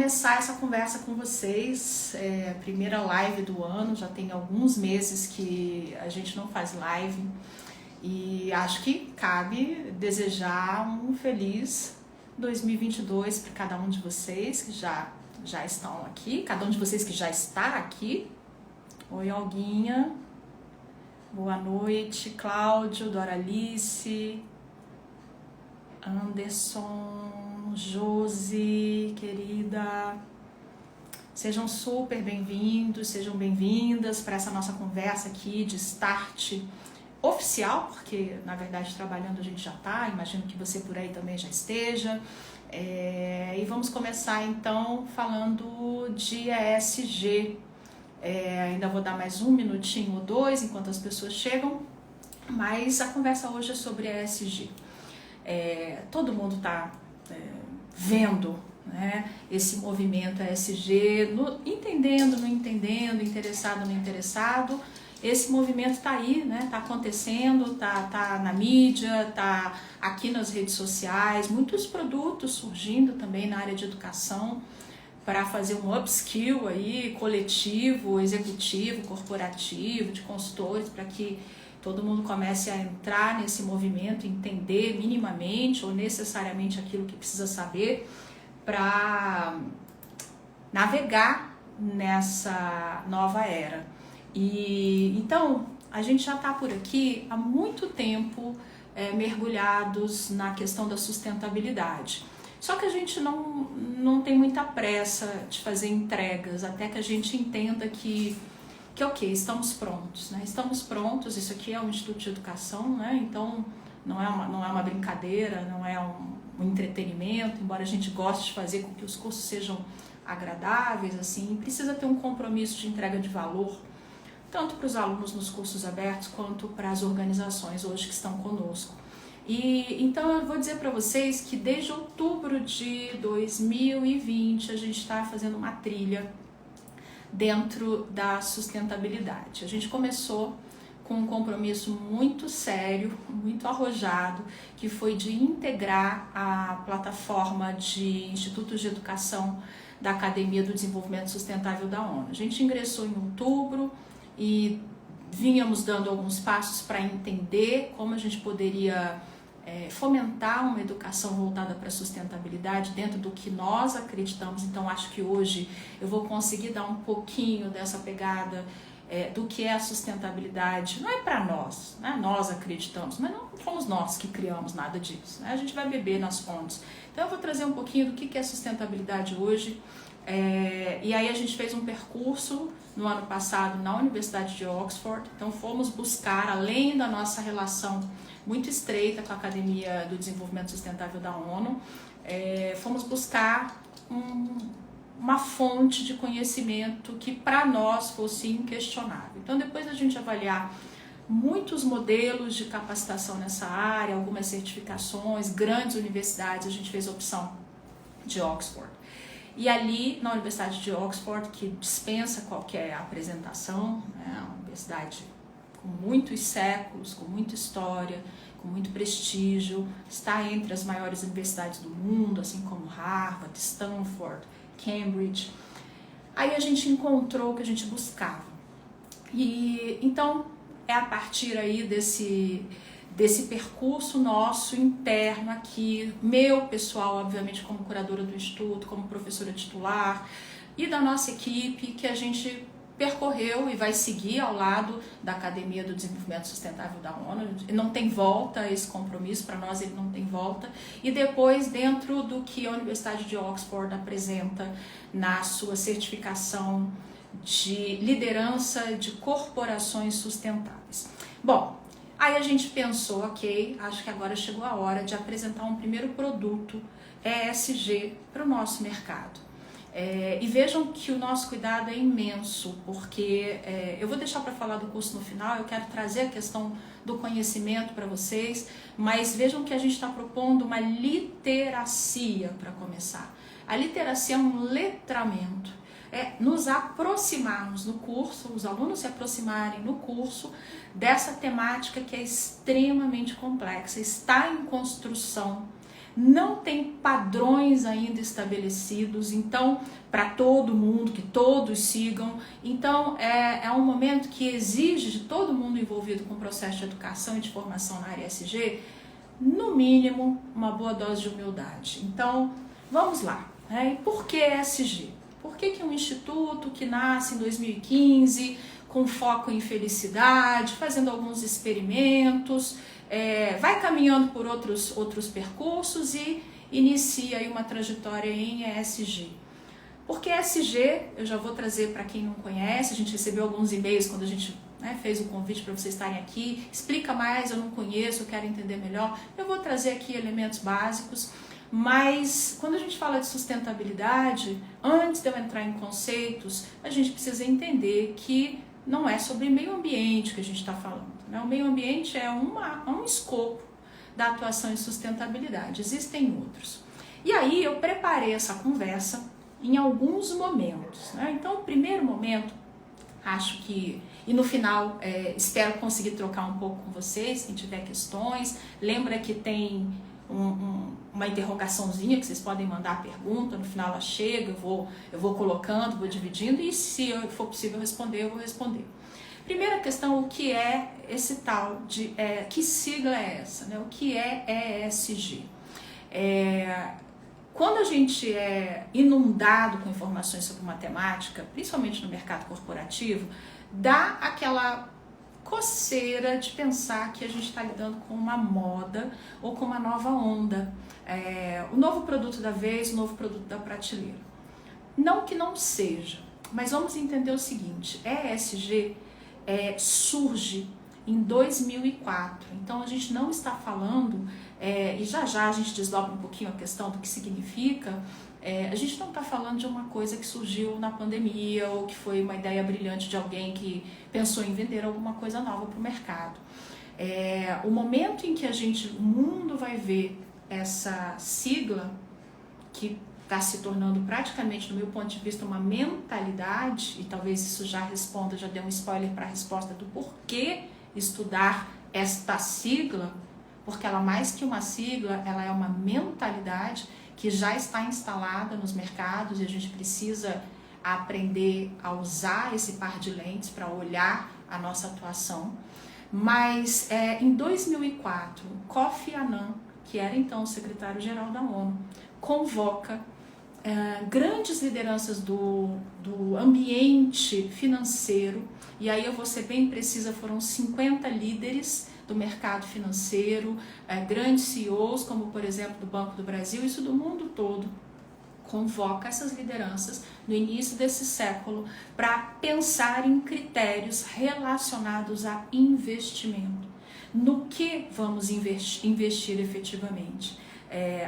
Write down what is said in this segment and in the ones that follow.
começar essa conversa com vocês, primeira live do ano, já tem alguns meses que a gente não faz live e acho que cabe desejar um feliz 2022 para cada um de vocês que já estão aqui, cada um de vocês que já está aqui. Oi, Olguinha, boa noite, Cláudio, Doralice, Anderson, Josi, querida, sejam super bem-vindos, sejam bem-vindas para essa nossa conversa aqui de start oficial, porque na verdade trabalhando a gente já está, imagino que você por aí também já esteja, e vamos começar então falando de ESG. Ainda vou dar mais um minutinho ou dois enquanto as pessoas chegam, mas a conversa hoje é sobre ESG. Todo mundo está vendo, né, esse movimento ESG, entendendo, não entendendo, interessado, não interessado. Esse movimento está aí, né, está acontecendo, tá na mídia, está aqui nas redes sociais, muitos produtos surgindo também na área de educação para fazer um upskill aí, coletivo, executivo, corporativo, de consultores, para que todo mundo comece a entrar nesse movimento, entender minimamente ou necessariamente aquilo que precisa saber para navegar nessa nova era. E então a gente já está por aqui há muito tempo mergulhados na questão da sustentabilidade. Só que a gente não tem muita pressa de fazer entregas até que a gente entenda que ok, estamos prontos, né? Estamos prontos, isso aqui é um instituto de educação, né? Então não é uma brincadeira, não é um entretenimento, embora a gente goste de fazer com que os cursos sejam agradáveis, assim, precisa ter um compromisso de entrega de valor, tanto para os alunos nos cursos abertos, quanto para as organizações hoje que estão conosco. E então eu vou dizer para vocês que desde outubro de 2020 a gente está fazendo uma trilha dentro da sustentabilidade. A gente começou com um compromisso muito sério, muito arrojado, que foi de integrar a plataforma de institutos de educação da Academia do Desenvolvimento Sustentável da ONU. A gente ingressou em outubro e vínhamos dando alguns passos para entender como a gente poderia fomentar uma educação voltada para a sustentabilidade dentro do que nós acreditamos. Então acho que hoje eu vou conseguir dar um pouquinho dessa pegada do que é a sustentabilidade. Não é para nós, né? Nós acreditamos, mas não fomos nós que criamos nada disso, né? A gente vai beber nas fontes. Então eu vou trazer um pouquinho do que é sustentabilidade hoje. E aí a gente fez um percurso no ano passado na Universidade de Oxford. Então fomos buscar, além da nossa relação muito estreita com a Academia do Desenvolvimento Sustentável da ONU, fomos buscar uma fonte de conhecimento que para nós fosse inquestionável. Então depois da gente avaliar muitos modelos de capacitação nessa área, algumas certificações, grandes universidades, a gente fez a opção de Oxford. E ali, na Universidade de Oxford, que dispensa qualquer apresentação, né, uma universidade com muitos séculos, com muita história, com muito prestígio, está entre as maiores universidades do mundo, assim como Harvard, Stanford, Cambridge. Aí a gente encontrou o que a gente buscava. E então é a partir aí desse percurso nosso interno aqui, meu pessoal, obviamente, como curadora do Instituto, como professora titular, e da nossa equipe, que a gente percorreu e vai seguir ao lado da Academia do Desenvolvimento Sustentável da ONU. Não tem volta esse compromisso, para nós ele não tem volta. E depois, dentro do que a Universidade de Oxford apresenta na sua certificação de liderança de corporações sustentáveis. Bom, aí a gente pensou, ok, acho que agora chegou a hora de apresentar um primeiro produto ESG para o nosso mercado. E vejam que o nosso cuidado é imenso, porque eu vou deixar para falar do curso no final, eu quero trazer a questão do conhecimento para vocês, mas vejam que a gente está propondo uma literacia para começar. A literacia é um letramento, nos aproximarmos no curso, os alunos se aproximarem no curso dessa temática que é extremamente complexa, está em construção não tem padrões ainda estabelecidos, então, para todo mundo, que todos sigam. Então, é um momento que exige de todo mundo envolvido com o processo de educação e de formação na área ESG, no mínimo, uma boa dose de humildade. Então, vamos lá. E por que ESG? Por que um instituto que nasce em 2015, com foco em felicidade, fazendo alguns experimentos, vai caminhando por outros percursos e inicia aí uma trajetória em ESG? Porque ESG, eu já vou trazer para quem não conhece, a gente recebeu alguns e-mails quando a gente fez o convite para vocês estarem aqui, explica mais, eu não conheço, eu quero entender melhor, eu vou trazer aqui elementos básicos, mas quando a gente fala de sustentabilidade, antes de eu entrar em conceitos, a gente precisa entender que não é sobre meio ambiente que a gente está falando, né? O meio ambiente é um escopo da atuação em sustentabilidade, existem outros. E aí eu preparei essa conversa em alguns momentos, né? Então, o primeiro momento, acho que, e no final, espero conseguir trocar um pouco com vocês, quem tiver questões. Lembra que tem uma interrogaçãozinha que vocês podem mandar a pergunta, no final ela chega, eu vou colocando, vou dividindo, e se for possível responder, eu vou responder. Primeira questão, o que é esse tal de, que sigla é essa, né? O que é ESG? Quando a gente é inundado com informações sobre matemática, principalmente no mercado corporativo, dá aquela coceira de pensar que a gente está lidando com uma moda ou com uma nova onda, o novo produto da vez, o novo produto da prateleira. Não que não seja, mas vamos entender o seguinte, ESG surge em 2004, então a gente não está falando, e já a gente desdobra um pouquinho a questão do que significa, a gente não está falando de uma coisa que surgiu na pandemia ou que foi uma ideia brilhante de alguém que pensou em vender alguma coisa nova para o mercado. O momento em que o mundo vai ver essa sigla, que está se tornando praticamente, no meu ponto de vista, uma mentalidade, e talvez isso já dê um spoiler para a resposta do porquê estudar esta sigla, porque ela mais que uma sigla, ela é uma mentalidade que já está instalada nos mercados e a gente precisa aprender a usar esse par de lentes para olhar a nossa atuação. Mas em 2004, Kofi Annan, que era então o secretário-geral da ONU, convoca grandes lideranças do ambiente financeiro, e aí eu vou ser bem precisa, foram 50 líderes do mercado financeiro, grandes CEOs, como por exemplo do Banco do Brasil, isso do mundo todo, convoca essas lideranças no início desse século para pensar em critérios relacionados a investimento. No que vamos investir efetivamente?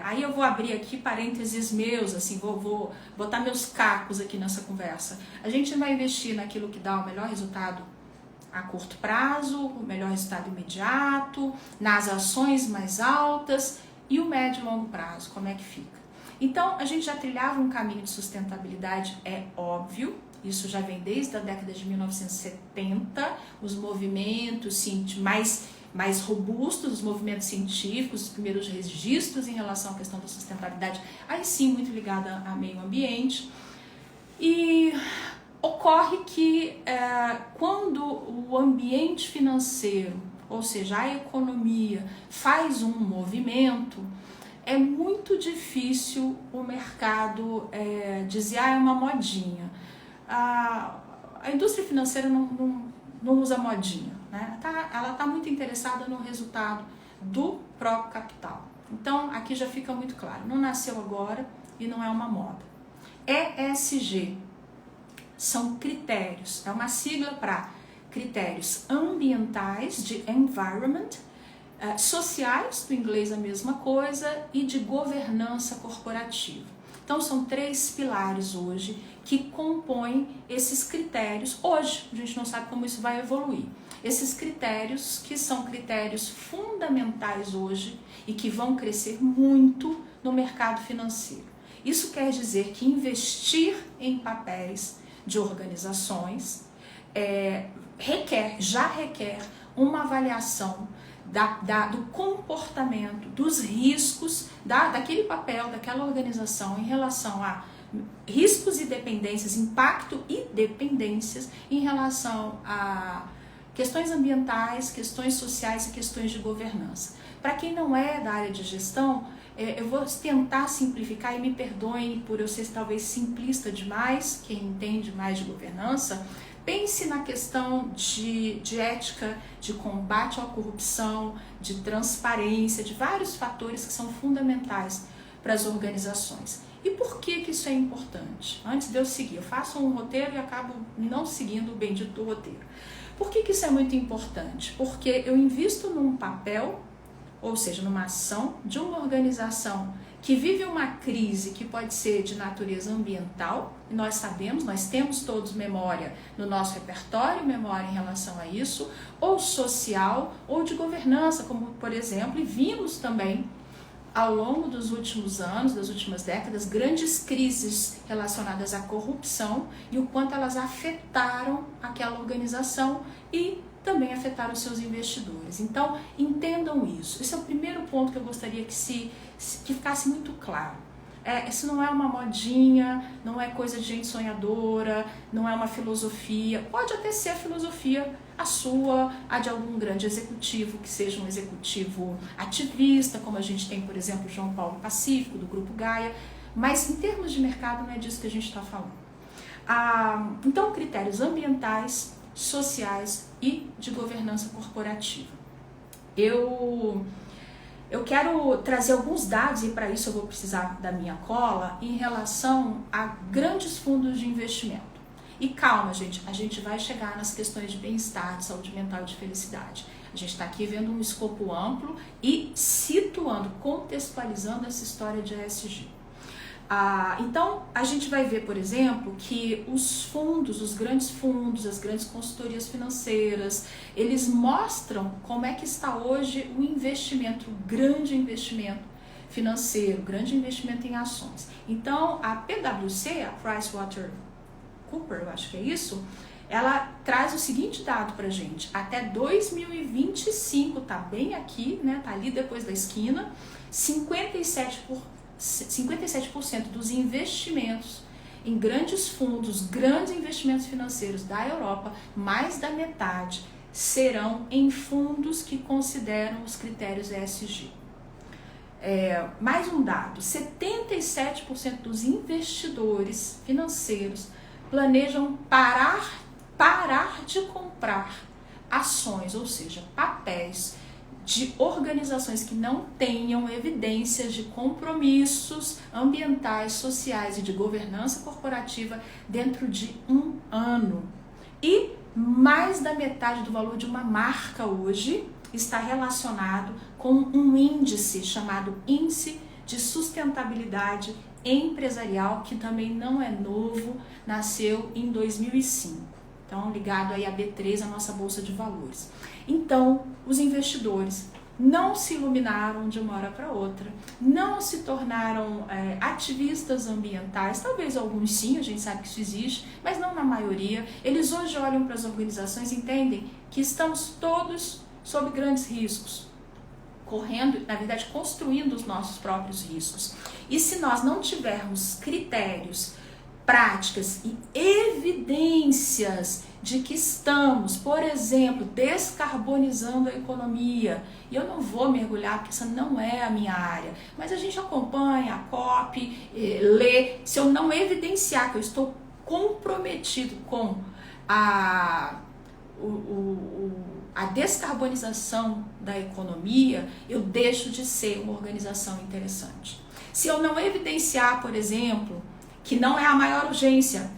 Aí eu vou abrir aqui parênteses meus, assim, vou botar meus cacos aqui nessa conversa. A gente vai investir naquilo que dá o melhor resultado a curto prazo, o melhor resultado imediato, nas ações mais altas e o médio e longo prazo, como é que fica? Então, a gente já trilhava um caminho de sustentabilidade, é óbvio, isso já vem desde a década de 1970, os movimentos mais robustos, os movimentos científicos, os primeiros registros em relação à questão da sustentabilidade, aí sim muito ligada ao meio ambiente. E ocorre que quando o ambiente financeiro, ou seja, a economia, faz um movimento, é muito difícil o mercado dizer, é uma modinha. A indústria financeira não usa modinha, né? Ela está muito interessada no resultado do próprio capital. Então, aqui já fica muito claro, não nasceu agora e não é uma moda. ESG são critérios, é uma sigla para critérios ambientais, de environment, sociais, do inglês a mesma coisa, e de governança corporativa. Então são 3 pilares hoje que compõem esses critérios. Hoje, a gente não sabe como isso vai evoluir. Esses critérios que são critérios fundamentais hoje e que vão crescer muito no mercado financeiro. Isso quer dizer que investir em papéis de organizações já requer uma avaliação do comportamento, dos riscos, daquele papel, daquela organização em relação a riscos e dependências, impacto e dependências em relação a questões ambientais, questões sociais e questões de governança. Para quem não é da área de gestão, eu vou tentar simplificar e me perdoem por eu ser talvez simplista demais, quem entende mais de governança, pense na questão de ética, de combate à corrupção, de transparência, de vários fatores que são fundamentais para as organizações. E por que isso é importante? Antes de eu seguir, eu faço um roteiro e acabo não seguindo o bendito roteiro. Por que isso é muito importante? Porque eu invisto num papel, ou seja, numa ação de uma organização que vive uma crise que pode ser de natureza ambiental, e nós sabemos, nós temos todos memória no nosso repertório, memória em relação a isso, ou social, ou de governança, como por exemplo, e vimos também ao longo dos últimos anos, das últimas décadas, grandes crises relacionadas à corrupção e o quanto elas afetaram aquela organização e também afetaram seus investidores. Então, entendam isso. Esse é o primeiro ponto que eu gostaria que ficasse muito claro. Isso não é uma modinha, não é coisa de gente sonhadora, não é uma filosofia. Pode até ser a filosofia a sua, a de algum grande executivo, que seja um executivo ativista, como a gente tem, por exemplo, o João Paulo Pacífico, do Grupo Gaia, mas em termos de mercado não é disso que a gente está falando. Então, critérios ambientais, sociais e de governança corporativa. Eu quero trazer alguns dados, e para isso eu vou precisar da minha cola, em relação a grandes fundos de investimento. E calma, gente, a gente vai chegar nas questões de bem-estar, de saúde mental e de felicidade. A gente está aqui vendo um escopo amplo e situando, contextualizando essa história de ESG. Então, a gente vai ver, por exemplo, que os fundos, os grandes fundos, as grandes consultorias financeiras, eles mostram como é que está hoje o investimento, o grande investimento financeiro, grande investimento em ações. Então, a PwC, a PricewaterhouseCoopers, eu acho que é isso, ela traz o seguinte dado pra gente: até 2025, tá bem aqui, né, tá ali depois da esquina, 57% dos investimentos em grandes fundos, grandes investimentos financeiros da Europa, mais da metade serão em fundos que consideram os critérios ESG. Mais um dado: 77% dos investidores financeiros planejam parar de comprar ações, ou seja, papéis de organizações que não tenham evidências de compromissos ambientais, sociais e de governança corporativa dentro de um ano. E mais da metade do valor de uma marca hoje está relacionado com um índice chamado Índice de Sustentabilidade Empresarial, que também não é novo, nasceu em 2005. Então, ligado aí a B3, a nossa Bolsa de Valores. Então, os investidores não se iluminaram de uma hora para outra, não se tornaram ativistas ambientais, talvez alguns sim, a gente sabe que isso existe, mas não na maioria. Eles hoje olham para as organizações e entendem que estamos todos sob grandes riscos, correndo, na verdade, construindo os nossos próprios riscos. E se nós não tivermos critérios, práticas e evidências de que estamos, por exemplo, descarbonizando a economia, e eu não vou mergulhar porque essa não é a minha área, mas a gente acompanha a COP, lê, se eu não evidenciar que eu estou comprometido com a descarbonização da economia, eu deixo de ser uma organização interessante. Se eu não evidenciar, por exemplo, que não é a maior urgência,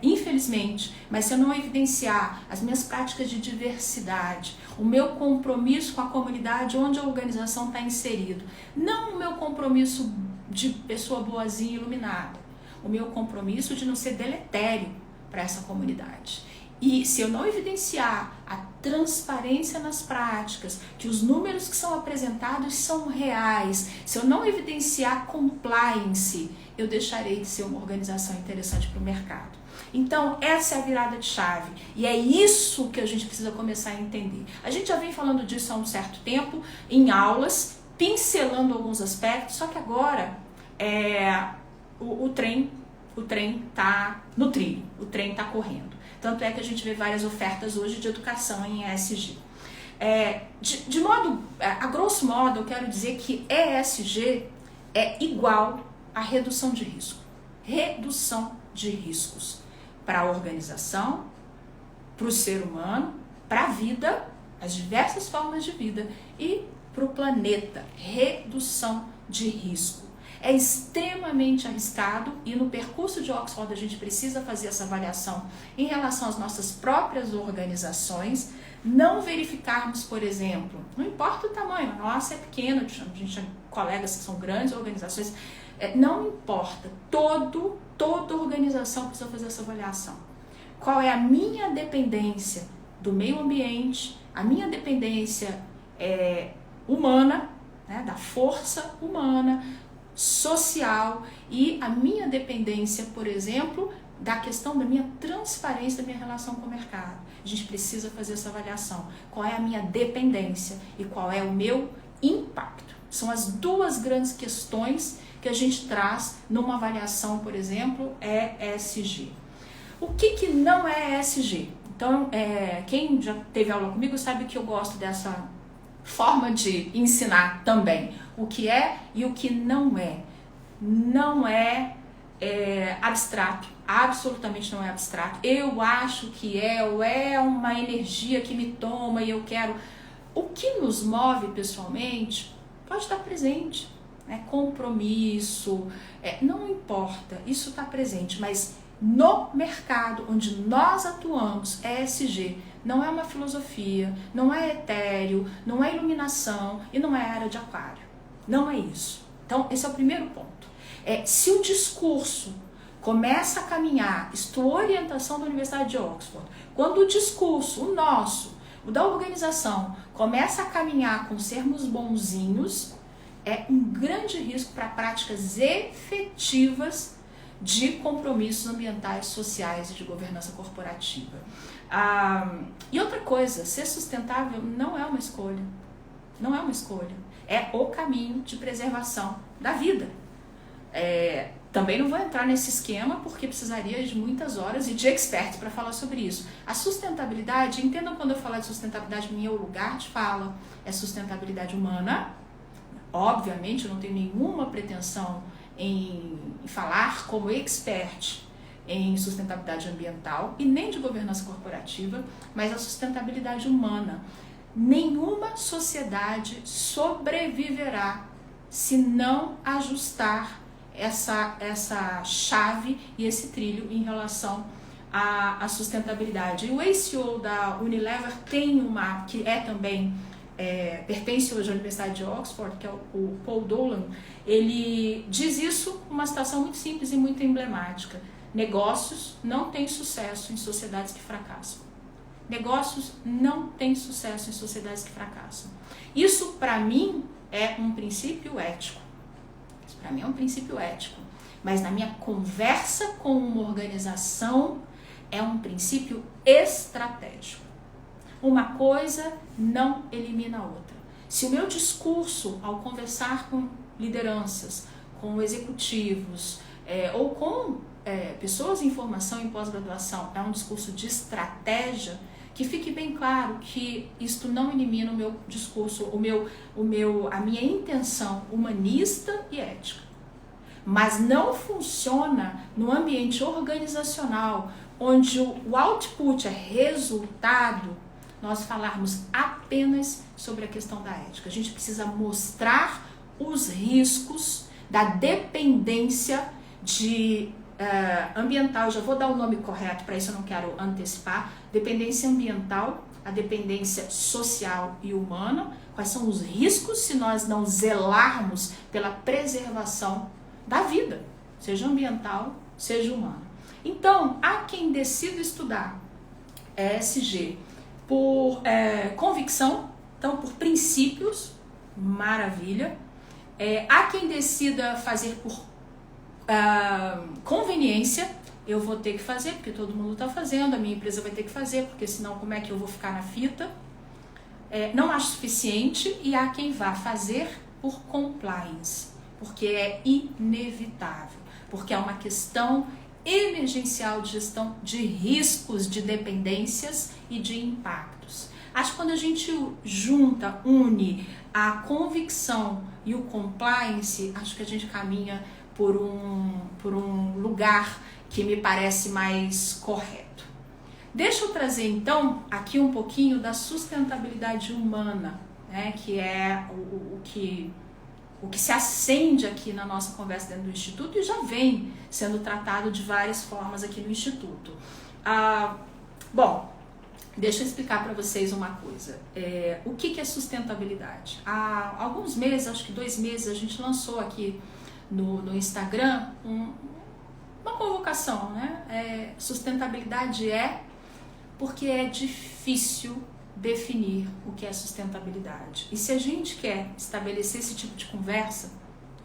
infelizmente, mas se eu não evidenciar as minhas práticas de diversidade, o meu compromisso com a comunidade onde a organização está inserido, não o meu compromisso de pessoa boazinha e iluminada, o meu compromisso de não ser deletério para essa comunidade. E se eu não evidenciar a transparência nas práticas, que os números que são apresentados são reais, se eu não evidenciar compliance, eu deixarei de ser uma organização interessante para o mercado. Então, essa é a virada de chave. E é isso que a gente precisa começar a entender. A gente já vem falando disso há um certo tempo, em aulas, pincelando alguns aspectos, só que agora o trem está no trilho, o trem está correndo. Tanto é que a gente vê várias ofertas hoje de educação em ESG. A grosso modo, eu quero dizer que ESG é igual a redução de risco. Redução de riscos para a organização, para o ser humano, para a vida, as diversas formas de vida e para o planeta. Redução de risco. É extremamente arriscado e no percurso de Oxford a gente precisa fazer essa avaliação em relação às nossas próprias organizações, não verificarmos, por exemplo, não importa o tamanho, a nossa é pequena, a gente tem colegas que são grandes organizações, não importa, toda organização precisa fazer essa avaliação. Qual é a minha dependência do meio ambiente, a minha dependência humana, né, da força humana, social e a minha dependência, por exemplo, da questão da minha transparência, da minha relação com o mercado. A gente precisa fazer essa avaliação. Qual é a minha dependência e qual é o meu impacto? São as duas grandes questões que a gente traz numa avaliação, por exemplo, ESG. O que não é ESG? Então, quem já teve aula comigo sabe que eu gosto dessa forma de ensinar também. O que é e o que não é. Não é abstrato, absolutamente não é abstrato. Eu acho que ou é uma energia que me toma e eu quero. O que nos move pessoalmente pode estar presente, né? Compromisso, não importa, isso está presente, mas no mercado onde nós atuamos, ESG, não é uma filosofia, não é etéreo, não é iluminação e não é área de aquário. Não é isso. Então, esse é o primeiro ponto. Se o discurso começa a caminhar, isto orientação da Universidade de Oxford, quando o discurso, o nosso, o da organização, começa a caminhar com sermos bonzinhos, é um grande risco para práticas efetivas de compromissos ambientais, sociais e de governança corporativa. E outra coisa, ser sustentável não é uma escolha. Não é uma escolha. É o caminho de preservação da vida. Também não vou entrar nesse esquema porque precisaria de muitas horas e de experts para falar sobre isso. A sustentabilidade, entendam quando eu falar de sustentabilidade, meu lugar de fala é sustentabilidade humana. Obviamente, eu não tenho nenhuma pretensão em falar como expert em sustentabilidade ambiental e nem de governança corporativa, mas a sustentabilidade humana. Nenhuma sociedade sobreviverá se não ajustar essa chave e esse trilho em relação à sustentabilidade. E o ex-CEO da Unilever tem uma, que também pertence hoje à Universidade de Oxford, que é o Paul Dolan. Ele diz isso uma citação muito simples e muito emblemática. Negócios não têm sucesso em sociedades que fracassam. Negócios não têm sucesso em sociedades que fracassam. Isso, para mim, é um princípio ético. Isso, para mim, é um princípio ético. Mas na minha conversa com uma organização, é um princípio estratégico. Uma coisa não elimina a outra. Se o meu discurso, ao conversar com lideranças, com executivos, ou com pessoas em formação e pós-graduação, é um discurso de estratégia, que fique bem claro que isto não elimina o meu discurso, a minha intenção humanista e ética. Mas não funciona no ambiente organizacional, onde o output é resultado, nós falarmos apenas sobre a questão da ética. A gente precisa mostrar os riscos da dependência ambiental. Eu já vou dar o nome correto, para isso eu não quero antecipar. Dependência ambiental, a dependência social e humana. Quais são os riscos se nós não zelarmos pela preservação da vida, seja ambiental, seja humana. Então, há quem decida estudar ESG por convicção, então por princípios, maravilha. Há quem decida fazer por conveniência, eu vou ter que fazer, porque todo mundo está fazendo, a minha empresa vai ter que fazer, porque senão como é que eu vou ficar na fita? Não acho suficiente, e há quem vá fazer por compliance, porque é inevitável, porque é uma questão emergencial de gestão de riscos, de dependências e de impactos. Acho que quando a gente une a convicção e o compliance, acho que a gente caminha por um lugar que me parece mais correto. Deixa eu trazer então aqui um pouquinho da sustentabilidade humana, né, que é o que se acende aqui na nossa conversa dentro do Instituto e já vem sendo tratado de várias formas aqui no Instituto. Bom, deixa eu explicar para vocês uma coisa. O que é sustentabilidade? Há alguns meses, acho que 2 meses, a gente lançou aqui no Instagram uma convocação, né? Sustentabilidade porque é difícil definir o que é sustentabilidade. E se a gente quer estabelecer esse tipo de conversa,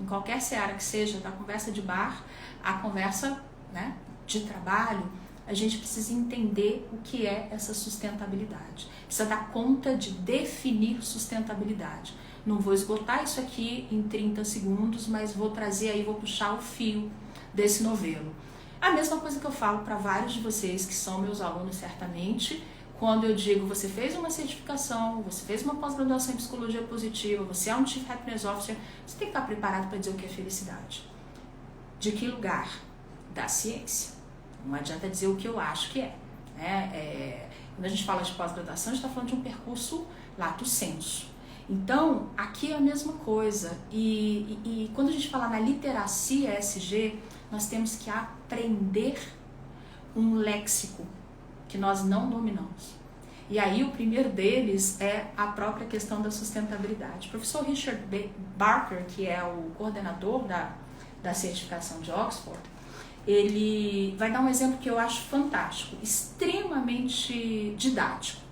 em qualquer seara que seja, da conversa de bar à conversa, né, de trabalho, a gente precisa entender o que é essa sustentabilidade. Precisa dar conta de definir sustentabilidade. Não vou esgotar isso aqui em 30 segundos, mas vou trazer aí, vou puxar o fio desse novelo. A mesma coisa que eu falo para vários de vocês que são meus alunos certamente, quando eu digo, você fez uma certificação, você fez uma pós-graduação em psicologia positiva, você é um Chief Happiness Officer, você tem que estar preparado para dizer o que é felicidade. De que lugar? Da ciência. Não adianta dizer o que eu acho que é. Quando a gente fala de pós-graduação, a gente está falando de um percurso lato sensu. Então, aqui é a mesma coisa. E quando a gente fala na literacia ESG, nós temos que aprender um léxico que nós não dominamos. E aí o primeiro deles é a própria questão da sustentabilidade. O professor Richard Barker, que é o coordenador da certificação de Oxford, ele vai dar um exemplo que eu acho fantástico, extremamente didático.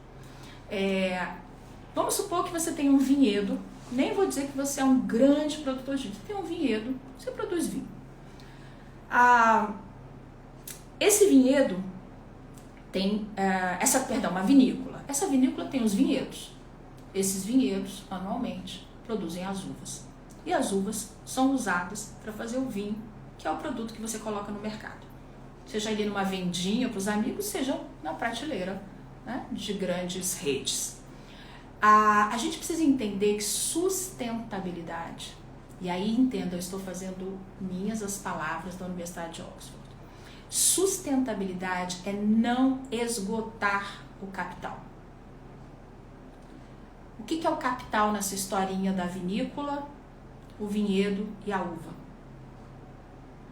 Vamos supor que você tem um vinhedo, nem vou dizer que você é um grande produtor de vinho, você tem um vinhedo, você produz vinho. Esse vinhedo tem, uma vinícola. Essa vinícola tem os vinhedos. Esses vinhedos, anualmente, produzem as uvas. E as uvas são usadas para fazer o vinho, que é o produto que você coloca no mercado. Seja ali numa vendinha para os amigos, seja na prateleira, né, de grandes redes. A gente precisa entender que sustentabilidade, e aí entenda, eu estou fazendo minhas as palavras da Universidade de Oxford. Sustentabilidade é não esgotar o capital. O que é o capital nessa historinha da vinícola, o vinhedo e a uva?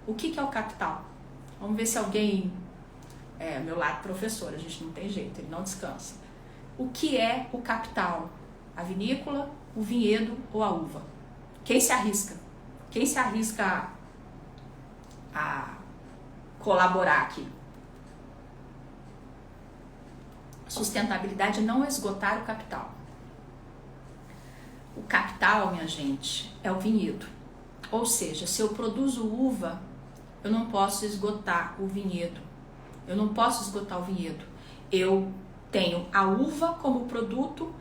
O que é o capital? Vamos ver se alguém... meu lado professor, a gente não tem jeito, ele não descansa. O que é o capital? A vinícola, o vinhedo ou a uva? Quem se arrisca? Quem se arrisca a colaborar aqui? Sustentabilidade é não esgotar o capital. O capital, minha gente, é o vinhedo. Ou seja, se eu produzo uva, eu não posso esgotar o vinhedo. Eu não posso esgotar o vinhedo. Eu tenho a uva como produto,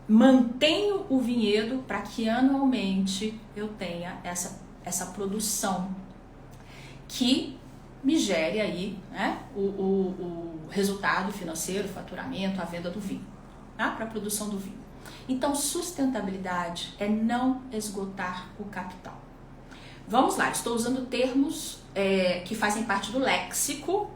mantenho o vinhedo para que anualmente eu tenha essa produção que me gere aí, né, o resultado financeiro, o faturamento, a venda do vinho, tá? Para a produção do vinho. Então, sustentabilidade é não esgotar o capital. Vamos lá, estou usando termos que fazem parte do léxico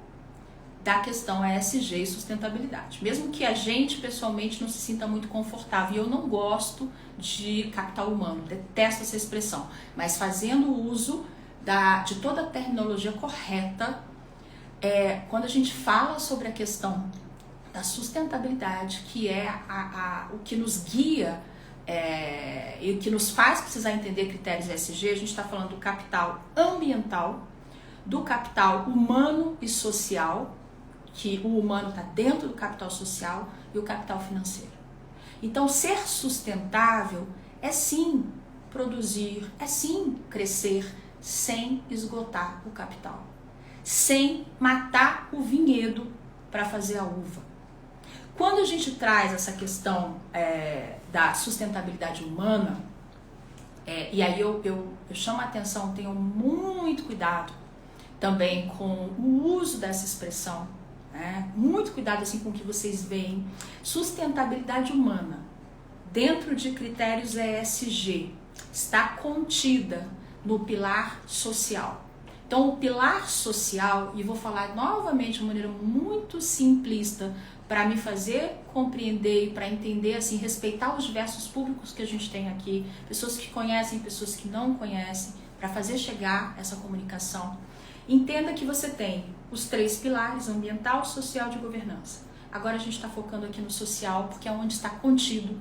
da questão ESG e sustentabilidade. Mesmo que a gente, pessoalmente, não se sinta muito confortável. E eu não gosto de capital humano, detesto essa expressão. Mas fazendo uso de toda a terminologia correta, quando a gente fala sobre a questão da sustentabilidade, que é o que nos guia e o que nos faz precisar entender critérios ESG, a gente está falando do capital ambiental, do capital humano e social, que o humano está dentro do capital social, e o capital financeiro. Então, ser sustentável é sim produzir, é sim crescer sem esgotar o capital. sem matar o vinhedo para fazer a uva. Quando a gente traz essa questão da sustentabilidade humana, e aí eu chamo a atenção, tenho muito cuidado também com o uso dessa expressão, né? Muito cuidado assim com o que vocês veem. Sustentabilidade humana, dentro de critérios ESG, está contida no pilar social. Então, o pilar social, e vou falar novamente de uma maneira muito simplista, para me fazer compreender e para entender, assim, respeitar os diversos públicos que a gente tem aqui, pessoas que conhecem, pessoas que não conhecem, para fazer chegar essa comunicação. Entenda que você tem os 3 pilares, ambiental, social e de governança. Agora a gente está focando aqui no social, porque é onde está contido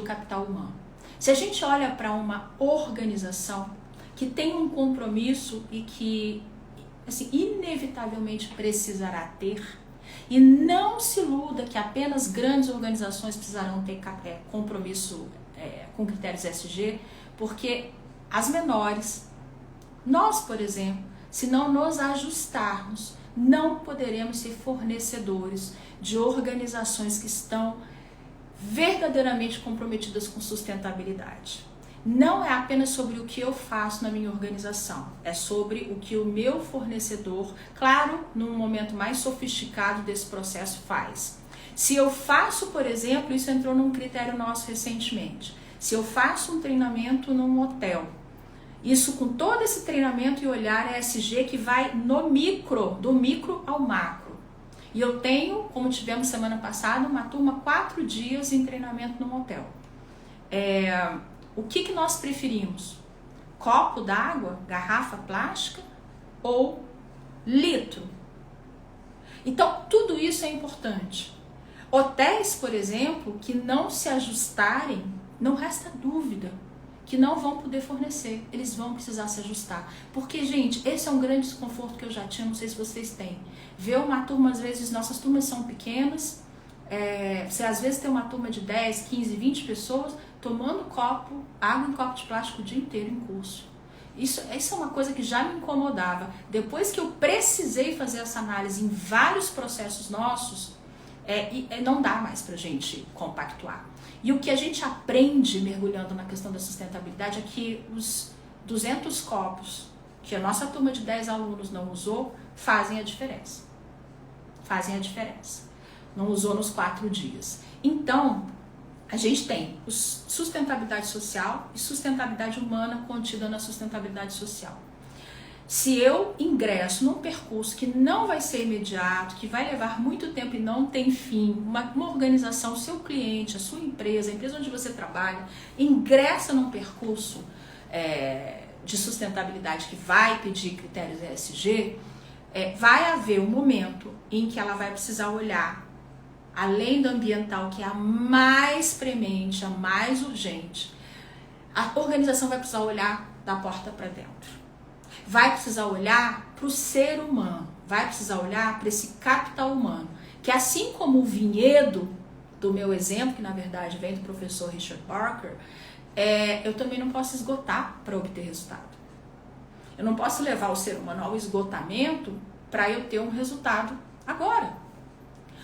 o capital humano. Se a gente olha para uma organização que tem um compromisso e que, assim, inevitavelmente precisará ter, e não se iluda que apenas grandes organizações precisarão ter compromisso com critérios ESG, porque as menores, nós, por exemplo, se não nos ajustarmos, não poderemos ser fornecedores de organizações que estão verdadeiramente comprometidas com sustentabilidade. Não é apenas sobre o que eu faço na minha organização, é sobre o que o meu fornecedor, claro, num momento mais sofisticado desse processo, faz. Se eu faço, por exemplo, isso entrou num critério nosso recentemente, se eu faço um treinamento num hotel, isso com todo esse treinamento e olhar ESG que vai no micro, do micro ao macro. E eu tenho, como tivemos semana passada, uma turma 4 dias em treinamento num hotel. O que nós preferimos? Copo d'água, garrafa plástica ou litro? Então, tudo isso é importante. Hotéis, por exemplo, que não se ajustarem, não resta dúvida que não vão poder fornecer, eles vão precisar se ajustar. Porque, gente, esse é um grande desconforto que eu já tinha, não sei se vocês têm. Ver uma turma, às vezes, nossas turmas são pequenas, você às vezes tem uma turma de 10, 15, 20 pessoas tomando água em copo de plástico o dia inteiro em curso. Isso é uma coisa que já me incomodava. Depois que eu precisei fazer essa análise em vários processos nossos, não dá mais pra gente compactuar. E o que a gente aprende mergulhando na questão da sustentabilidade é que os 200 copos que a nossa turma de 10 alunos não usou, fazem a diferença. Fazem a diferença. Não usou nos 4 dias. Então, a gente tem sustentabilidade social e sustentabilidade humana contida na sustentabilidade social. Se eu ingresso num percurso que não vai ser imediato, que vai levar muito tempo e não tem fim, uma organização, seu cliente, a sua empresa, a empresa onde você trabalha, ingressa num percurso de sustentabilidade que vai pedir critérios ESG, vai haver um momento em que ela vai precisar olhar, além do ambiental, que é a mais premente, a mais urgente, a organização vai precisar olhar da porta para dentro. Vai precisar olhar para o ser humano, vai precisar olhar para esse capital humano, que assim como o vinhedo do meu exemplo, que na verdade vem do professor Richard Barker, eu também não posso esgotar para obter resultado. Eu não posso levar o ser humano ao esgotamento para eu ter um resultado agora.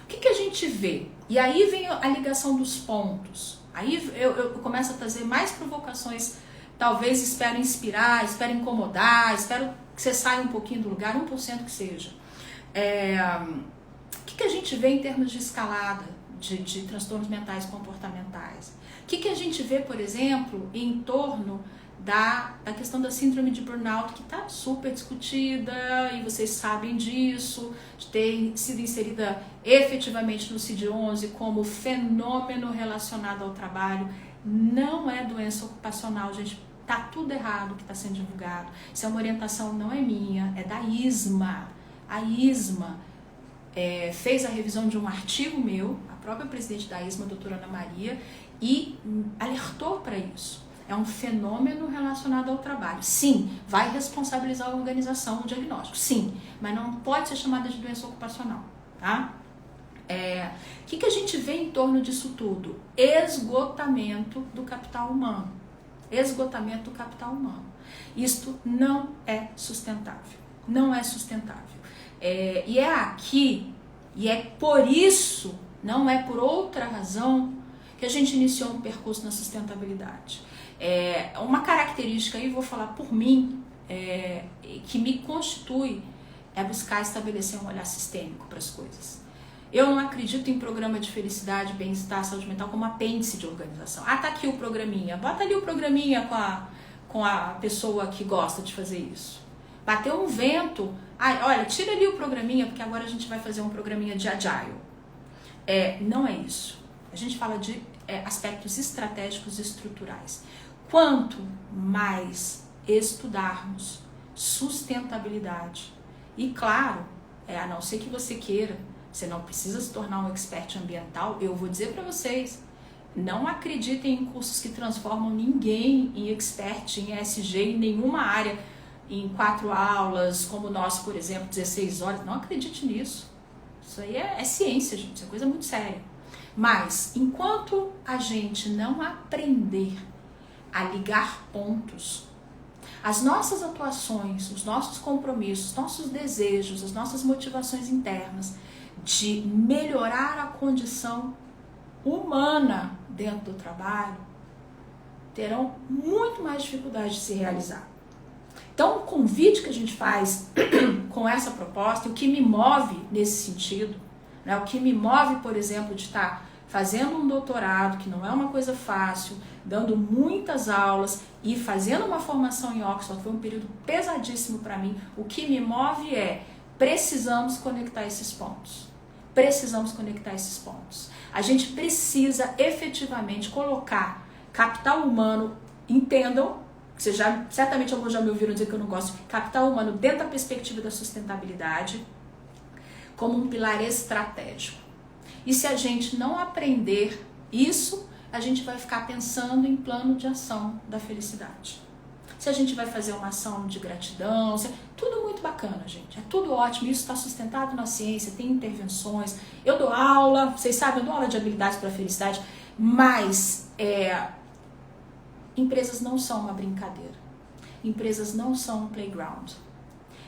O que a gente vê? E aí vem a ligação dos pontos. Aí eu começo a trazer mais provocações. Talvez espero inspirar, espero incomodar, espero que você saia um pouquinho do lugar, 1% que seja. O que a gente vê em termos de escalada de transtornos mentais comportamentais? O que a gente vê, por exemplo, em torno da questão da síndrome de burnout, que está super discutida, e vocês sabem disso, de ter sido inserida efetivamente no CID-11 como fenômeno relacionado ao trabalho. Não é doença ocupacional, gente. Tá tudo errado que está sendo divulgado. Isso é uma orientação, não é minha, é da ISMA. A ISMA fez a revisão de um artigo meu, a própria presidente da ISMA, a doutora Ana Maria, e alertou para isso. É um fenômeno relacionado ao trabalho. Sim, vai responsabilizar a organização no diagnóstico. Sim, mas não pode ser chamada de doença ocupacional, tá? O que a gente vê em torno disso tudo? Esgotamento do capital humano. Esgotamento do capital humano. Isto não é sustentável. não é sustentável. E é aqui, e é por isso, não é por outra razão, que a gente iniciou um percurso na sustentabilidade. Uma característica aí, vou falar por mim, que me constitui, é buscar estabelecer um olhar sistêmico para as coisas. Eu não acredito em programa de felicidade, bem-estar, saúde mental como apêndice de organização. Tá aqui o programinha, bota ali o programinha com a pessoa que gosta de fazer isso. Bateu um vento, olha, tira ali o programinha, porque agora a gente vai fazer um programinha de agile. Não é isso. A gente fala de aspectos estratégicos e estruturais. Quanto mais estudarmos sustentabilidade, e claro, a não ser que você queira, você não precisa se tornar um expert ambiental, eu vou dizer para vocês, não acreditem em cursos que transformam ninguém em expert em ESG em nenhuma área, em 4 aulas, como o nosso, por exemplo, 16 horas, não acredite nisso. Isso aí é ciência, gente, isso é coisa muito séria. Mas, enquanto a gente não aprender a ligar pontos, as nossas atuações, os nossos compromissos, os nossos desejos, as nossas motivações internas de melhorar a condição humana dentro do trabalho, terão muito mais dificuldade de se realizar. Então, o convite que a gente faz com essa proposta, e o que me move nesse sentido, né, o que me move, por exemplo, de estar fazendo um doutorado, que não é uma coisa fácil, dando muitas aulas e fazendo uma formação em Oxford, foi um período pesadíssimo para mim. O que me move precisamos conectar esses pontos. Precisamos conectar esses pontos. A gente precisa efetivamente colocar capital humano, entendam, vocês certamente alguns já me ouviram dizer que eu não gosto de capital humano dentro da perspectiva da sustentabilidade, como um pilar estratégico. E se a gente não aprender isso, a gente vai ficar pensando em plano de ação da felicidade. Se a gente vai fazer uma ação de gratidão, tudo muito bacana, gente. É tudo ótimo, isso está sustentado na ciência, tem intervenções. Eu dou aula, vocês sabem, eu dou aula de habilidades para a felicidade, mas empresas não são uma brincadeira. Empresas não são um playground.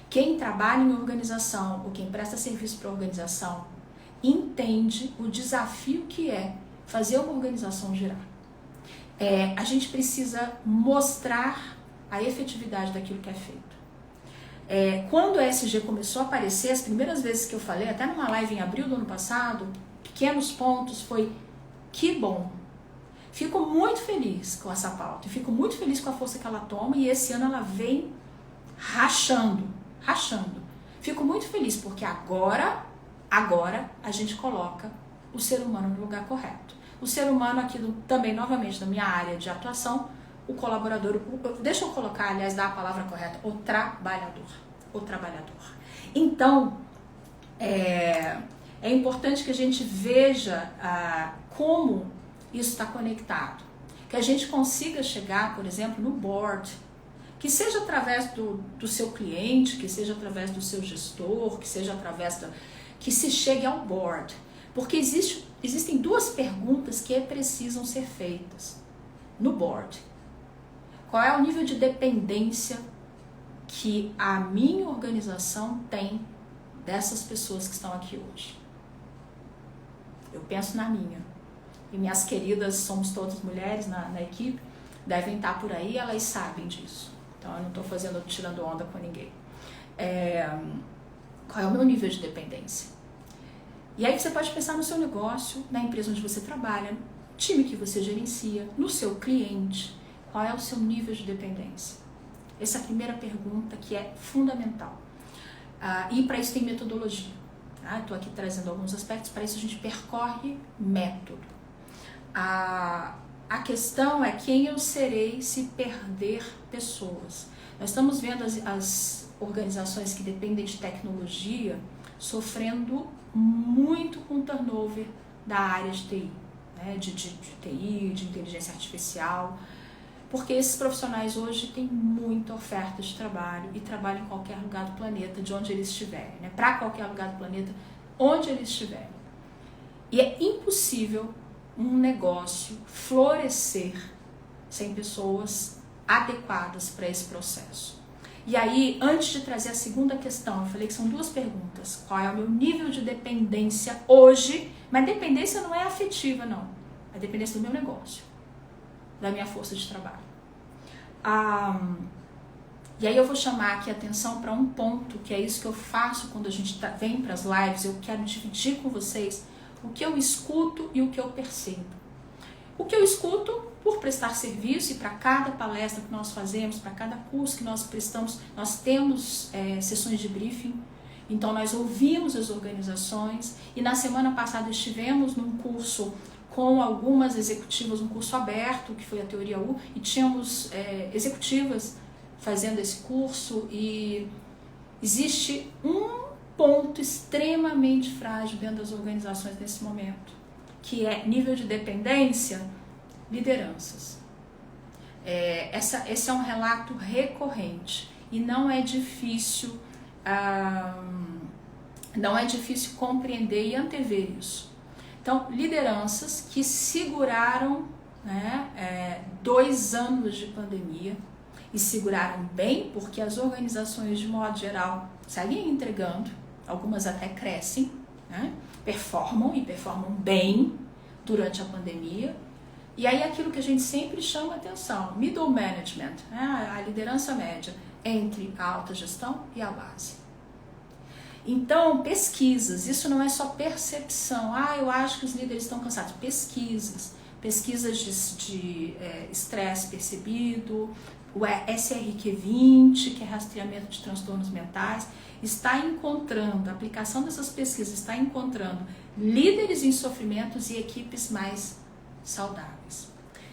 Quem trabalha em organização ou quem presta serviço para a organização entende o desafio que é fazer uma organização girar. A gente precisa mostrar a efetividade daquilo que é feito. Quando a ESG começou a aparecer, as primeiras vezes que eu falei, até numa live em abril do ano passado, pequenos pontos, foi que bom. Fico muito feliz com essa pauta, e fico muito feliz com a força que ela toma, e esse ano ela vem rachando. Fico muito feliz porque agora a gente coloca o ser humano no lugar correto. O ser humano aqui, também novamente, na minha área de atuação, o colaborador, deixa eu colocar, aliás, dar a palavra correta, o trabalhador. Então, é importante que a gente veja como isso está conectado. Que a gente consiga chegar, por exemplo, no board, que seja através do seu cliente, que seja através do seu gestor, que seja através que se chegue ao board. Porque existem 2 perguntas que precisam ser feitas no board. Qual é o nível de dependência que a minha organização tem dessas pessoas que estão aqui hoje? Eu penso na minha. E minhas queridas, somos todas mulheres na equipe, devem estar por aí, elas sabem disso. Então eu não estou tirando onda com ninguém. Qual é o meu nível de dependência? E aí você pode pensar no seu negócio, na empresa onde você trabalha, no time que você gerencia, no seu cliente. Qual é o seu nível de dependência? Essa é a primeira pergunta que é fundamental. E para isso tem metodologia. Estou aqui trazendo alguns aspectos, para isso a gente percorre método. A questão é quem eu serei se perder pessoas. Nós estamos vendo as organizações que dependem de tecnologia sofrendo muito com o turnover da área de TI, né? de TI, de inteligência artificial, porque esses profissionais hoje têm muita oferta de trabalho e trabalham em qualquer lugar do planeta, de onde eles estiverem, né? Para qualquer lugar do planeta, onde eles estiverem. E é impossível um negócio florescer sem pessoas adequadas para esse processo. E aí, antes de trazer a segunda questão, eu falei que são duas perguntas. Qual é o meu nível de dependência hoje? Mas dependência não é afetiva, não. É dependência do meu negócio, da minha força de trabalho. E aí eu vou chamar aqui a atenção para um ponto, que é isso que eu faço quando a gente vem para as lives. Eu quero dividir com vocês o que eu escuto e o que eu percebo. O que eu escuto, por prestar serviço, e para cada palestra que nós fazemos, para cada curso que nós prestamos, nós temos sessões de briefing. Então nós ouvimos as organizações, e na semana passada estivemos num curso com algumas executivas, um curso aberto, que foi a Teoria U, e tínhamos executivas fazendo esse curso, e existe um ponto extremamente frágil dentro das organizações nesse momento, que é nível de dependência, lideranças. Esse é um relato recorrente, e não é difícil compreender e antever isso. Então, lideranças que seguraram 2 anos de pandemia, e seguraram bem, porque as organizações, de modo geral, seguem entregando, algumas até crescem, né? performam bem durante a pandemia. E aí aquilo que a gente sempre chama atenção, middle management, a liderança média, entre a alta gestão e a base. Então, pesquisas, isso não é só percepção, eu acho que os líderes estão cansados. Pesquisas de estresse percebido, o SRQ20, que é rastreamento de transtornos mentais, está encontrando, a aplicação dessas pesquisas está encontrando líderes em sofrimentos e equipes mais saudáveis.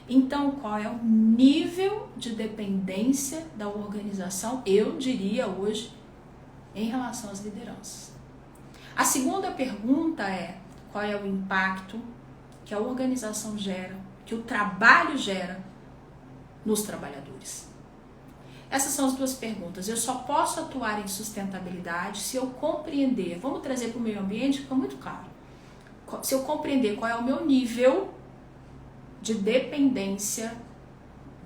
Então, qual é o nível de dependência da organização, eu diria hoje, em relação às lideranças? A segunda pergunta é, qual é o impacto que a organização gera, que o trabalho gera nos trabalhadores? Essas são as duas perguntas. Eu só posso atuar em sustentabilidade se eu compreender, vamos trazer para o meio ambiente, que fica muito claro, se eu compreender qual é o meu nível de dependência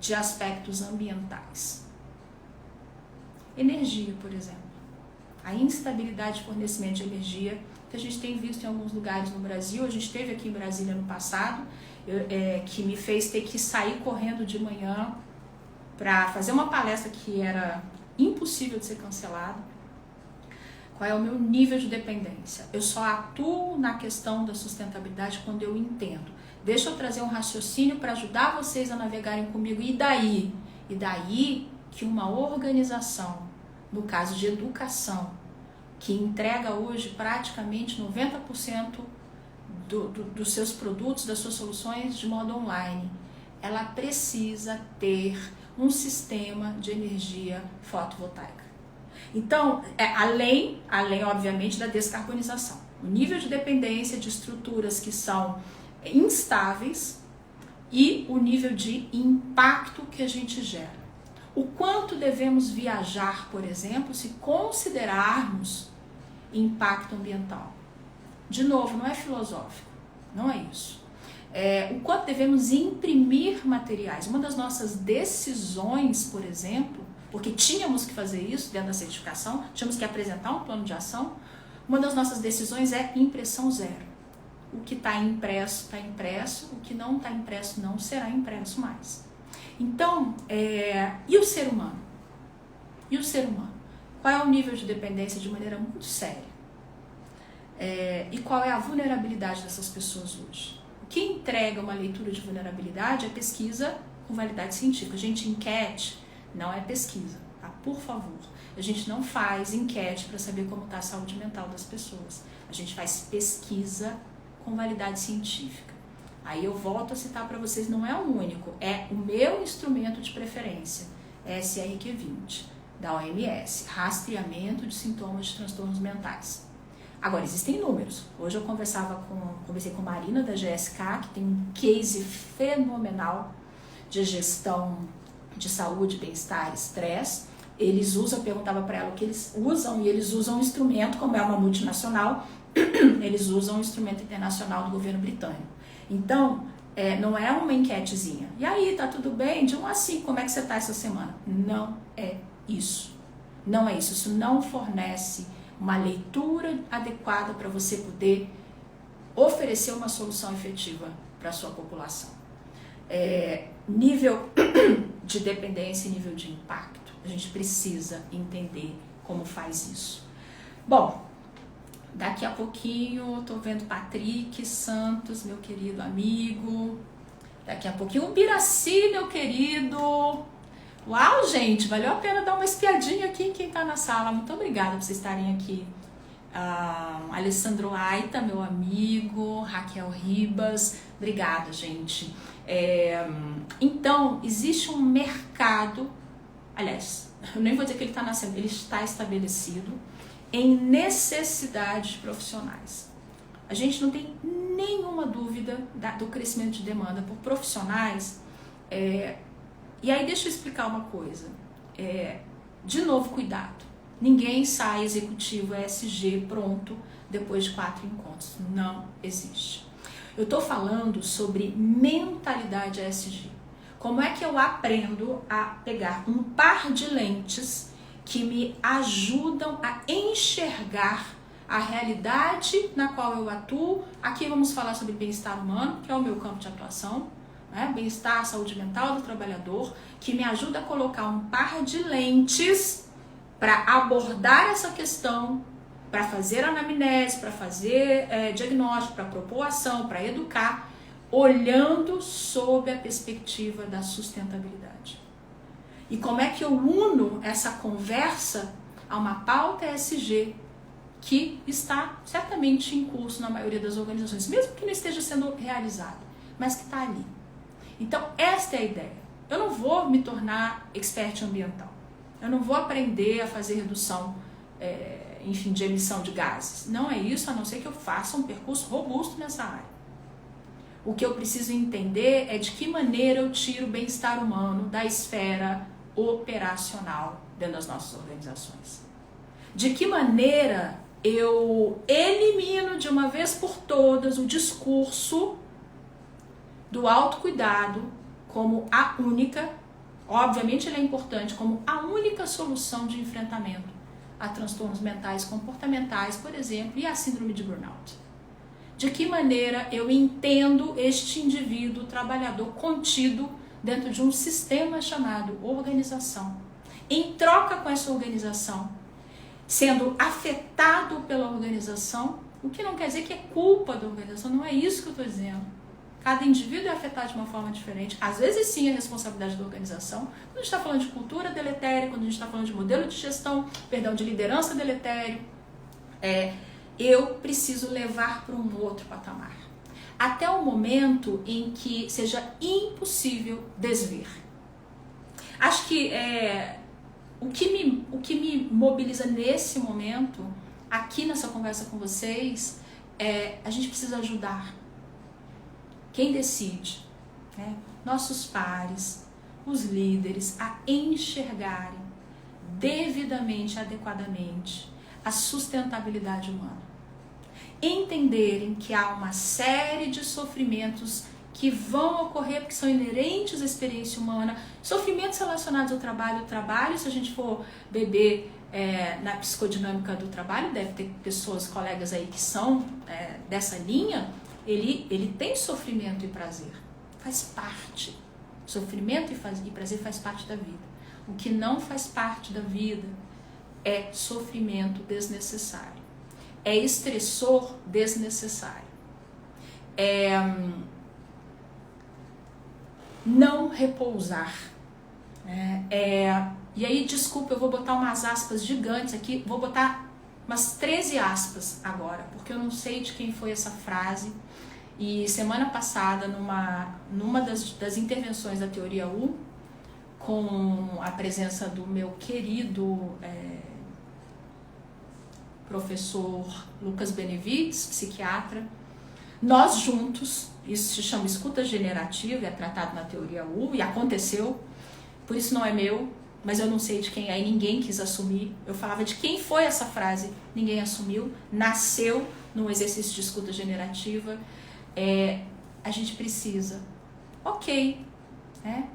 de aspectos ambientais. Energia, por exemplo. A instabilidade de fornecimento de energia, que a gente tem visto em alguns lugares no Brasil. A gente teve aqui em Brasília no passado, que me fez ter que sair correndo de manhã para fazer uma palestra que era impossível de ser cancelada. Qual é o meu nível de dependência? Eu só atuo na questão da sustentabilidade quando eu entendo. Deixa eu trazer um raciocínio para ajudar vocês a navegarem comigo. E daí? E daí que uma organização, no caso de educação, que entrega hoje praticamente 90% dos seus produtos, das suas soluções de modo online, ela precisa ter um sistema de energia fotovoltaica. Então, além obviamente da descarbonização, o nível de dependência de estruturas que são instáveis e o nível de impacto que a gente gera. O quanto devemos viajar, por exemplo, se considerarmos impacto ambiental. De novo, não é filosófico, não é isso. O quanto devemos imprimir materiais. Uma das nossas decisões, por exemplo, porque tínhamos que fazer isso dentro da certificação, tínhamos que apresentar um plano de ação, uma das nossas decisões é impressão zero. O que está impresso, o que não está impresso não será impresso mais. Então, e o ser humano? E o ser humano? Qual é o nível de dependência de maneira muito séria? E qual é a vulnerabilidade dessas pessoas hoje? O que entrega uma leitura de vulnerabilidade é pesquisa com validade científica. Gente, enquete não é pesquisa, tá? Por favor. A gente não faz enquete para saber como está a saúde mental das pessoas. A gente faz pesquisa com validade científica. Aí eu volto a citar para vocês, não é o único, é o meu instrumento de preferência, SRQ20, da OMS, rastreamento de sintomas de transtornos mentais. Agora, existem números. Hoje eu conversei com a Marina da GSK, que tem um case fenomenal de gestão de saúde, bem-estar e estresse. Eles usam, eu perguntava para ela o que eles usam, e eles usam um instrumento, como é uma multinacional, eles usam um instrumento internacional do governo britânico. Então, não é uma enquetezinha. E aí, tá tudo bem? De 1 a 5, como é que você tá essa semana? Não é isso. Não é isso. Isso não fornece uma leitura adequada para você poder oferecer uma solução efetiva para a sua população. Nível de dependência e nível de impacto. A gente precisa entender como faz isso. Bom, daqui a pouquinho eu tô vendo Patrick Santos, meu querido amigo. Daqui a pouquinho o Biraci, meu querido. Uau, gente, valeu a pena dar uma espiadinha aqui em quem tá na sala. Muito obrigada por vocês estarem aqui. Alessandro Aita, meu amigo. Raquel Ribas. Obrigada, gente. Então, existe um mercado, aliás, eu nem vou dizer que ele está nascendo, ele está estabelecido em necessidades profissionais. A gente não tem nenhuma dúvida do crescimento de demanda por profissionais. E aí deixa eu explicar uma coisa. De novo, cuidado. Ninguém sai executivo ESG pronto depois de 4 encontros. Não existe. Eu estou falando sobre mentalidade ESG. Como é que eu aprendo a pegar um par de lentes que me ajudam a enxergar a realidade na qual eu atuo? Aqui vamos falar sobre bem-estar humano, que é o meu campo de atuação, né? Bem-estar, saúde mental do trabalhador, que me ajuda a colocar um par de lentes para abordar essa questão, para fazer anamnese, para fazer diagnóstico, para propor ação, para educar, olhando sob a perspectiva da sustentabilidade. E como é que eu uno essa conversa a uma pauta ESG que está certamente em curso na maioria das organizações, mesmo que não esteja sendo realizada, mas que está ali. Então, esta é a ideia. Eu não vou me tornar expert ambiental. Eu não vou aprender a fazer redução de emissão de gases. Não é isso, a não ser que eu faça um percurso robusto nessa área. O que eu preciso entender é de que maneira eu tiro o bem-estar humano da esfera operacional dentro das nossas organizações. De que maneira eu elimino de uma vez por todas o discurso do autocuidado como a única, obviamente ele é importante, como a única solução de enfrentamento a transtornos mentais comportamentais, por exemplo, e a síndrome de burnout. De que maneira eu entendo este indivíduo trabalhador contido dentro de um sistema chamado organização, em troca com essa organização, sendo afetado pela organização, o que não quer dizer que é culpa da organização, não é isso que eu estou dizendo. Cada indivíduo é afetado de uma forma diferente. Às vezes sim é responsabilidade da organização. Quando a gente está falando de cultura deletéria, quando a gente está falando de modelo de gestão, de liderança deletério, eu preciso levar para um outro patamar. Até o momento em que seja impossível desver. Acho que o que me mobiliza nesse momento, aqui nessa conversa com vocês, a gente precisa ajudar. Quem decide, né? Nossos pares, os líderes, a enxergarem devidamente, adequadamente, a sustentabilidade humana. Entenderem que há uma série de sofrimentos que vão ocorrer porque são inerentes à experiência humana, sofrimentos relacionados ao trabalho, se a gente for beber na psicodinâmica do trabalho, deve ter pessoas, colegas aí que são dessa linha. Ele tem sofrimento e prazer, faz parte. Sofrimento e prazer faz parte da vida. O que não faz parte da vida é sofrimento desnecessário, é estressor desnecessário, não repousar. E aí, desculpa, eu vou botar umas aspas gigantes aqui, vou botar umas 13 aspas agora, porque eu não sei de quem foi essa frase. E semana passada, numa das intervenções da Teoria U, com a presença do meu querido professor Lucas Benevides, psiquiatra, nós juntos, isso se chama escuta generativa, é tratado na Teoria U, e aconteceu, por isso não é meu, mas eu não sei de quem é, e ninguém quis assumir. Eu falava de quem foi essa frase, ninguém assumiu, nasceu num exercício de escuta generativa. A gente precisa, ok, né?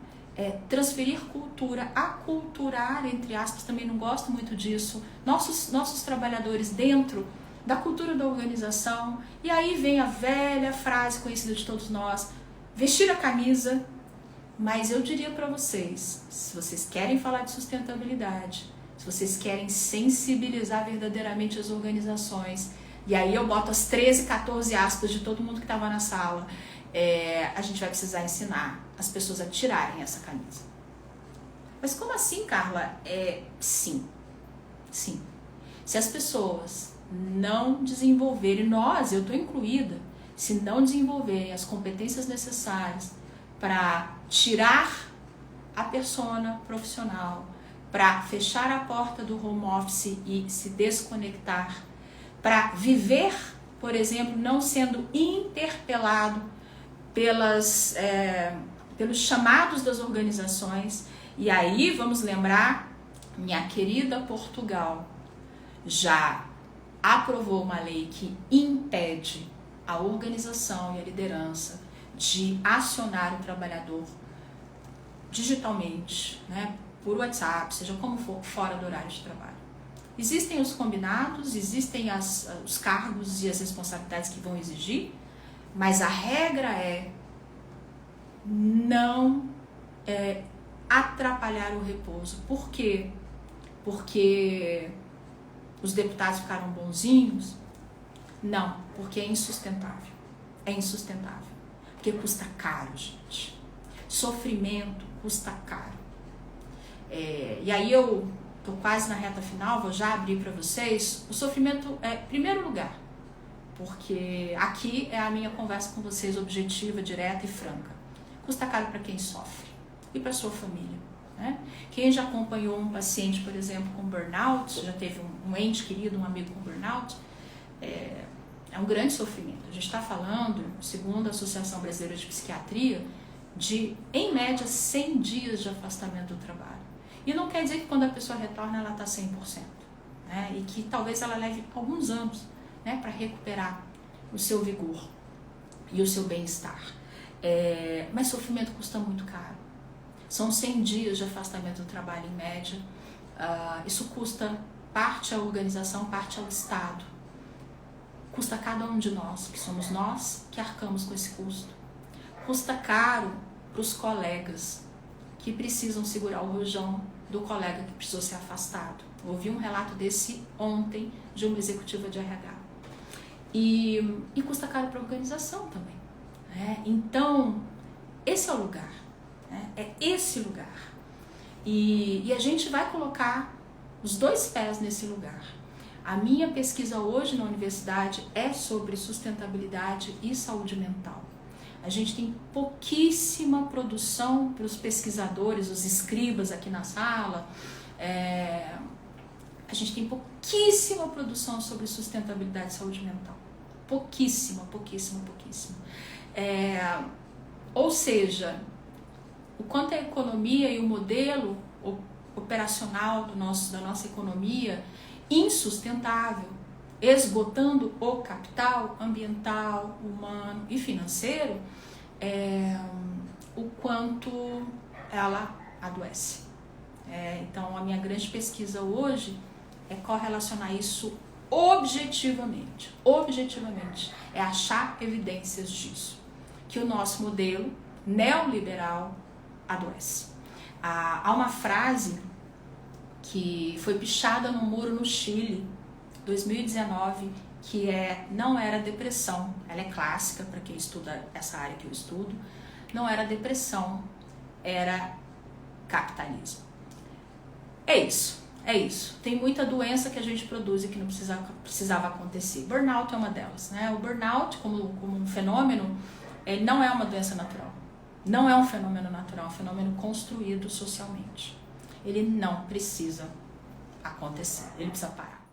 transferir cultura, aculturar, entre aspas, também não gosto muito disso, nossos trabalhadores dentro da cultura da organização. E aí vem a velha frase conhecida de todos nós, vestir a camisa. Mas eu diria para vocês, se vocês querem falar de sustentabilidade, se vocês querem sensibilizar verdadeiramente as organizações, e aí eu boto as 13, 14 aspas de todo mundo que estava na sala, a gente vai precisar ensinar as pessoas a tirarem essa camisa. Mas como assim, Carla? Sim. Se as pessoas não desenvolverem, eu estou incluída, se não desenvolverem as competências necessárias para tirar a persona profissional, para fechar a porta do home office e se desconectar, para viver, por exemplo, não sendo interpelado pelos chamados das organizações. E aí vamos lembrar, minha querida Portugal já aprovou uma lei que impede a organização e a liderança de acionar o trabalhador digitalmente, né, por WhatsApp, seja como for, fora do horário de trabalho. Existem os combinados, existem os cargos e as responsabilidades que vão exigir, mas a regra é não atrapalhar o repouso. Por quê? Porque os deputados ficaram bonzinhos? Não, porque é insustentável. É insustentável. Porque custa caro, gente. Sofrimento custa caro. E aí eu tô quase na reta final, vou já abrir para vocês. O sofrimento é primeiro lugar, porque aqui é a minha conversa com vocês objetiva, direta e franca. Custa caro para quem sofre e para sua família, né? Quem já acompanhou um paciente, por exemplo, com burnout, já teve um ente querido, um amigo com burnout, é um grande sofrimento. A gente está falando, segundo a Associação Brasileira de Psiquiatria, de, em média, 100 dias de afastamento do trabalho. E não quer dizer que quando a pessoa retorna, ela está 100%, né? E que talvez ela leve alguns anos, né, para recuperar o seu vigor e o seu bem-estar. Mas sofrimento custa muito caro. São 100 dias de afastamento do trabalho, em média. Isso custa parte à organização, parte ao Estado. Custa a cada um de nós, que somos nós que arcamos com esse custo. Custa caro para os colegas que precisam segurar o rojão do colega que precisou ser afastado. Eu ouvi um relato desse ontem de uma executiva de RH. E custa caro para a organização também, né? Então, esse é o lugar, né? É esse lugar. E a gente vai colocar os dois pés nesse lugar. A minha pesquisa hoje na universidade é sobre sustentabilidade e saúde mental. A gente tem pouquíssima produção para os pesquisadores, os escribas aqui na sala. A gente tem pouquíssima produção sobre sustentabilidade e saúde mental. Pouquíssima. Ou seja, o quanto a economia e o modelo operacional da nossa economia insustentável, esgotando o capital ambiental, humano e financeiro, o quanto ela adoece. Então, a minha grande pesquisa hoje é correlacionar isso objetivamente, é achar evidências disso, que o nosso modelo neoliberal adoece. Há uma frase que foi pichada no muro no Chile, 2019, que não era depressão, ela é clássica para quem estuda essa área que eu estudo, não era depressão, era capitalismo. É isso. Tem muita doença que a gente produz e que não precisava acontecer. Burnout é uma delas, né? O burnout, como um fenômeno, ele não é uma doença natural. Não é um fenômeno natural, é um fenômeno construído socialmente. Ele não precisa acontecer, ele precisa parar.